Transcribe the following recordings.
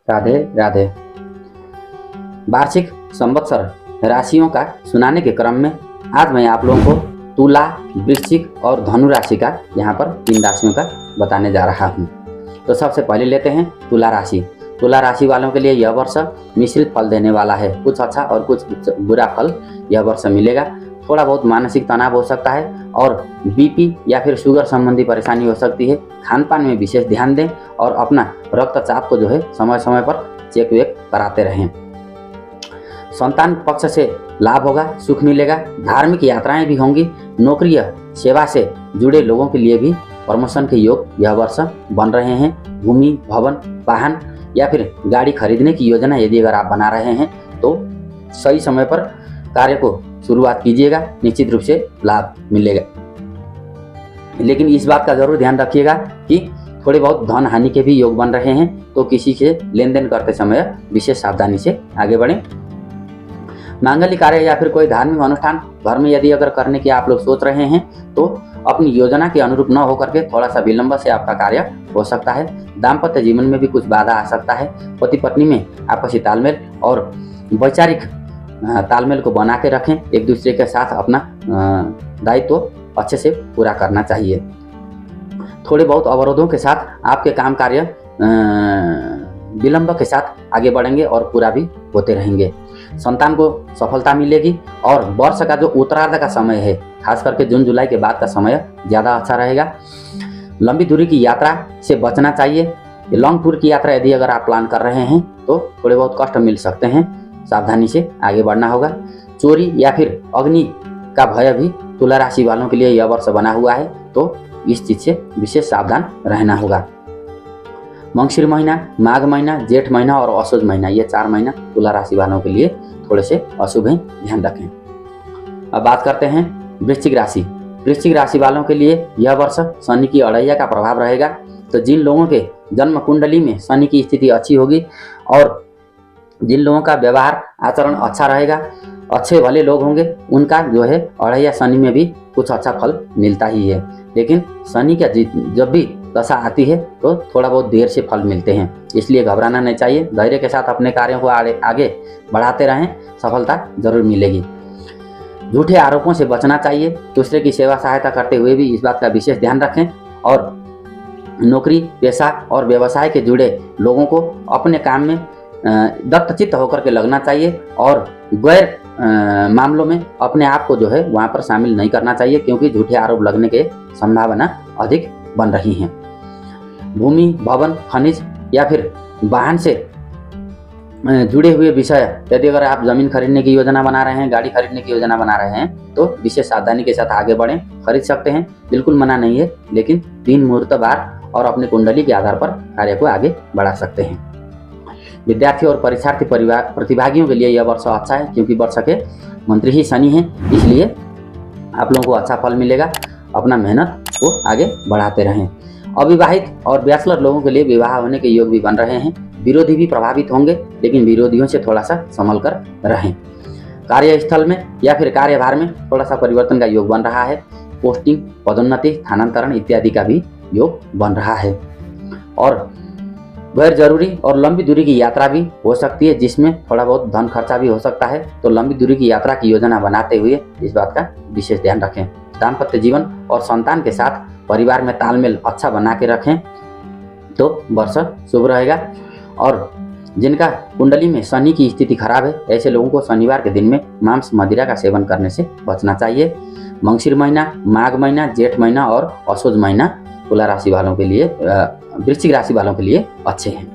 राधे राधे। वार्षिक संवत्सर राशियों का सुनाने के क्रम में आज मैं आप लोगों को तुला, वृश्चिक और धनु राशि का यहाँ पर 3 राशियों का बताने जा रहा हूँ। तो सबसे पहले लेते हैं तुला राशि। तुला राशि वालों के लिए यह वर्ष मिश्रित फल देने वाला है। कुछ अच्छा और कुछ बुरा फल यह वर्ष मिलेगा। थोड़ा बहुत मानसिक तनाव हो सकता है और बीपी या फिर शुगर संबंधी परेशानी हो सकती है। खान पान में विशेष ध्यान दें और अपना रक्तचाप को समय समय पर चेक वेक कराते रहें। संतान पक्ष से लाभ होगा, सुख मिलेगा। धार्मिक यात्राएं भी होंगी। नौकरी या सेवा से जुड़े लोगों के लिए भी प्रमोशन के योग यह वर्ष बन रहे हैं। भूमि, भवन, वाहन या फिर गाड़ी खरीदने की योजना यदि अगर आप बना रहे हैं तो सही समय पर कार्य को शुरुआत कीजिएगा, निश्चित रूप से लाभ मिलेगा। लेकिन इस बात का जरूर ध्यान रखिएगा कि थोड़े बहुत धन हानि के भी योग बन रहे हैं, तो किसी से लेन देन करते समय विशेष सावधानी से आगे बढ़ें। मांगलिक कार्य या फिर कोई धार्मिक अनुष्ठान घर में यदि अगर करने की आप लोग सोच रहे हैं तो अपनी योजना के अनुरूप न होकर के थोड़ा सा विलंब से आपका कार्य हो सकता है। दाम्पत्य जीवन में भी कुछ बाधा आ सकता है। पति पत्नी में आपसी तालमेल और वैचारिक तालमेल को बना के रखें। एक दूसरे के साथ अपना दायित्व अच्छे से पूरा करना चाहिए। थोड़े बहुत अवरोधों के साथ आपके काम कार्य विलंब के साथ आगे बढ़ेंगे और पूरा भी होते रहेंगे। संतान को सफलता मिलेगी और वर्ष का जो उत्तरार्ध का समय है, खास करके जून जुलाई के बाद का समय ज़्यादा अच्छा रहेगा। लंबी दूरी की यात्रा से बचना चाहिए। लॉन्ग टूर की यात्रा यदि अगर आप प्लान कर रहे हैं तो थोड़े बहुत कष्ट मिल सकते हैं, सावधानी से आगे बढ़ना होगा। चोरी या फिर अग्नि का भय भी तुला राशि वालों के लिए यह वर्ष बना हुआ है, तो इस चीज़ से विशेष सावधान रहना होगा। मंगशीर महीना, माघ महीना, जेठ महीना और असोज महीना, ये 4 महीना तुला राशि वालों के लिए थोड़े से अशुभ हैं, ध्यान रखें। अब बात करते हैं वृश्चिक राशि। वृश्चिक राशि वालोों के लिए यह वर्ष शनि की अड़ैया का प्रभाव रहेगा। तो जिन लोगों के जन्म कुंडली में शनि की स्थिति अच्छी होगी और जिन लोगों का व्यवहार आचरण अच्छा रहेगा, अच्छे भले लोग होंगे, उनका जो है अड़ैया शनि में भी कुछ अच्छा फल मिलता ही है। लेकिन शनि का जब भी दशा आती है तो थोड़ा बहुत देर से फल मिलते हैं, इसलिए घबराना नहीं चाहिए। धैर्य के साथ अपने कार्यों को आगे बढ़ाते रहें, सफलता जरूर मिलेगी। झूठे आरोपों से बचना चाहिए। दूसरे की सेवा सहायता करते हुए भी इस बात का विशेष ध्यान रखें। और नौकरी, पेशा और व्यवसाय के जुड़े लोगों को अपने काम में दत्तचित्त होकर के लगना चाहिए और गैर मामलों में अपने आप को जो है वहाँ पर शामिल नहीं करना चाहिए, क्योंकि झूठे आरोप लगने के संभावना अधिक बन रही हैं। भूमि, भवन, खनिज या फिर वाहन से जुड़े हुए विषय, यदि अगर आप जमीन खरीदने की योजना बना रहे हैं, गाड़ी खरीदने की योजना बना रहे हैं तो विशेष सावधानी के साथ आगे बढ़ें। खरीद सकते हैं, बिल्कुल मना नहीं है, लेकिन दिन मुहूर्त बार और अपनी कुंडली के आधार पर कार्य को आगे बढ़ा सकते हैं। विद्यार्थी और परीक्षार्थी प्रतिभागियों के लिए यह वर्ष अच्छा है, क्योंकि वर्ष के मंत्री ही शनि हैं, इसलिए आप लोगों को अच्छा फल मिलेगा। अपना मेहनत को आगे बढ़ाते रहें। अविवाहित और बैचलर लोगों के लिए विवाह होने के योग भी बन रहे हैं। विरोधी भी प्रभावित होंगे, लेकिन विरोधियों से थोड़ा सा संभल कर रहें। कार्यस्थल में या फिर कार्यभार में थोड़ा सा परिवर्तन का योग बन रहा है। पोस्टिंग, पदोन्नति, स्थानांतरण इत्यादि का भी योग बन रहा है। और गैर जरूरी और लंबी दूरी की यात्रा भी हो सकती है, जिसमें थोड़ा बहुत धन खर्चा भी हो सकता है। तो लंबी दूरी की यात्रा की योजना बनाते हुए इस बात का विशेष ध्यान रखें। दाम्पत्य जीवन और संतान के साथ परिवार में तालमेल अच्छा बना के रखें तो वर्ष शुभ रहेगा। और जिनका कुंडली में शनि की स्थिति खराब है, ऐसे लोगों को शनिवार के दिन में मांस मदिरा का सेवन करने से बचना चाहिए। मंगशीर महीना, माघ महीना, जेठ महीना और असोज महीना तुला राशि वालों के लिए, वृश्चिक राशि वालों के लिए अच्छे हैं।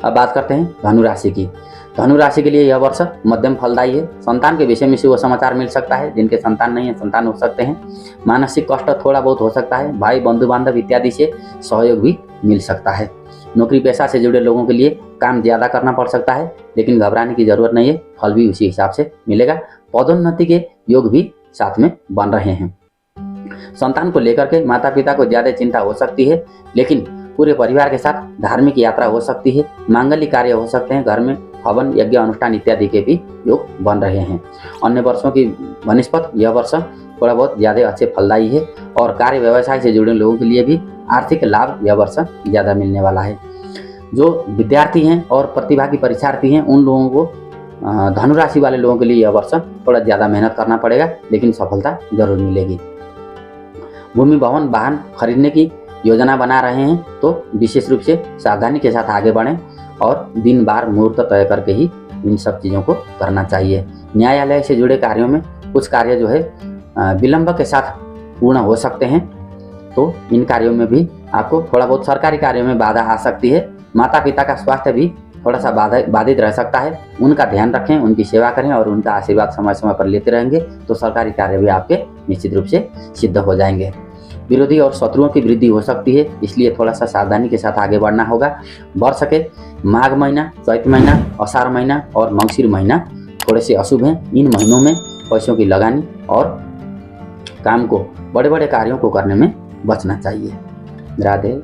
अब बात करते हैं धनु राशि की। धनु राशि के लिए यह वर्ष मध्यम फलदायी है। संतान के विषय में शुभ समाचार मिल सकता है। जिनके संतान नहीं है, संतान हो सकते हैं। मानसिक कष्ट थोड़ा बहुत हो सकता है। भाई, बंधु बांधव इत्यादि से सहयोग भी मिल सकता है। नौकरी पेशा से जुड़े लोगों के लिए काम ज़्यादा करना पड़ सकता है, लेकिन घबराने की जरूरत नहीं है, फल भी उसी हिसाब से मिलेगा। पदोन्नति के योग भी साथ में बन रहे हैं। संतान को लेकर के माता पिता को ज़्यादा चिंता हो सकती है, लेकिन पूरे परिवार के साथ धार्मिक यात्रा हो सकती है। मांगलिक कार्य हो सकते हैं। घर में हवन, यज्ञ, अनुष्ठान इत्यादि के भी योग बन रहे हैं। अन्य वर्षों की बनिस्पत यह वर्ष थोड़ा बहुत ज़्यादा अच्छे फलदायी है और कार्य व्यवसाय से जुड़े लोगों के लिए भी आर्थिक लाभ यह वर्ष ज़्यादा मिलने वाला है। जो विद्यार्थी हैं और प्रतिभागी परीक्षार्थी हैं उन लोगों को धनु राशि वाले लोगों के लिए यह वर्ष थोड़ा ज़्यादा मेहनत करना पड़ेगा, लेकिन सफलता जरूर मिलेगी। भूमि भवन वाहन खरीदने की योजना बना रहे हैं तो विशेष रूप से सावधानी के साथ आगे बढ़ें और दिन बार मुहूर्त तय करके ही इन सब चीज़ों को करना चाहिए। न्यायालय से जुड़े कार्यों में कुछ कार्य जो है विलंब के साथ पूर्ण हो सकते हैं, तो इन कार्यों में भी आपको थोड़ा बहुत सरकारी कार्यों में बाधा आ सकती है। माता पिता का स्वास्थ्य भी थोड़ा सा बाधित रह सकता है, उनका ध्यान रखें, उनकी सेवा करें और उनका आशीर्वाद समय समय पर लेते रहेंगे तो सरकारी कार्य भी आपके निश्चित रूप से सिद्ध हो जाएंगे। विरोधी और शत्रुओं की वृद्धि हो सकती है, इसलिए थोड़ा सा सावधानी के साथ आगे बढ़ना होगा। बढ़ सके माघ महीना, चैत महीना, आषाढ़ महीना और मंगशीर महीना थोड़े से अशुभ हैं। इन महीनों में पैसों की लगानी और काम को, बड़े बड़े कार्यों को करने में बचना चाहिए। राधे।